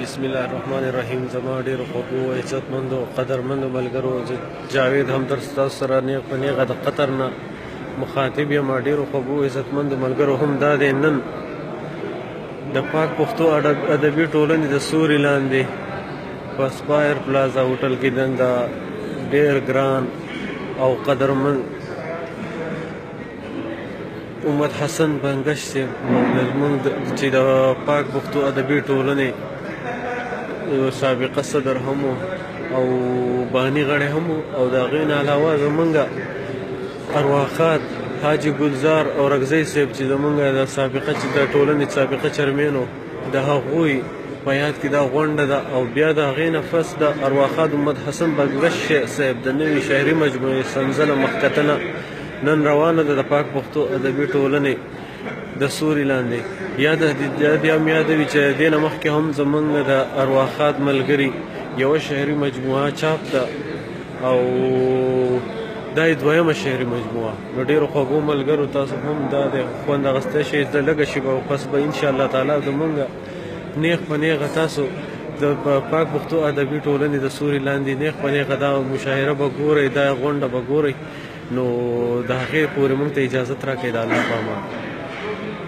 بسم الله الرحمن الرحیم. زما ډېرو خوږو عزتمندو قدرمندو ملګرو، جاوید همدرد ستاسو سره نیغ په نیغه د قطر نه مخاطب یم. ډېرو خوږو عزتمندو ملګرو، هم دا دی نن د پاک پښتو ادبي ټولنې د سوري لاندې په اسپایر پلازا هوټل کې دنده ډېر ګران او قدرمند امت حسن بنګش صاحب زموږ چې د پاک پښتو ادبي ټولنې سابقه صدر هم او بانی غړی هم او د هغې نه علاوه زمونږ ارواخات حاجي ګلزار او رګزی صاحب چې زمونږ د سابقه چې د ټولنې سابقه چرمین و، د هغوی په یاد کې دا غونډه ده. او بیا د هغې نه پس د ارواخات امت حسن بنګش صاحب د نوې شاعري مجموعې سنځله مخکتنه نن روانه ده د پاک پښتو ادبي ټولنې د سوري لاندې. یاد هم یادوي چې دې نه مخکې هم زمونږ د ارواخات ملګري یوه شعري مجموعه چاپ ده او دا یې دویمه شعري مجموعه. نو ډېرو خوږو ملګرو، تاسو هم دا د خوند اخیستی شئ. د لږه شېبه پس به انشاءالله تعالی زمونږ نیغ په نیغه تاسو د پاک پښتو ادبي ټولنې د سوري لاندې نیغ په نیغه دا مشاعره به ګورئ، دا غونډه به ګورئ. نو د هغې پورې موږ ته اجازت راکړئ. د الله په امان.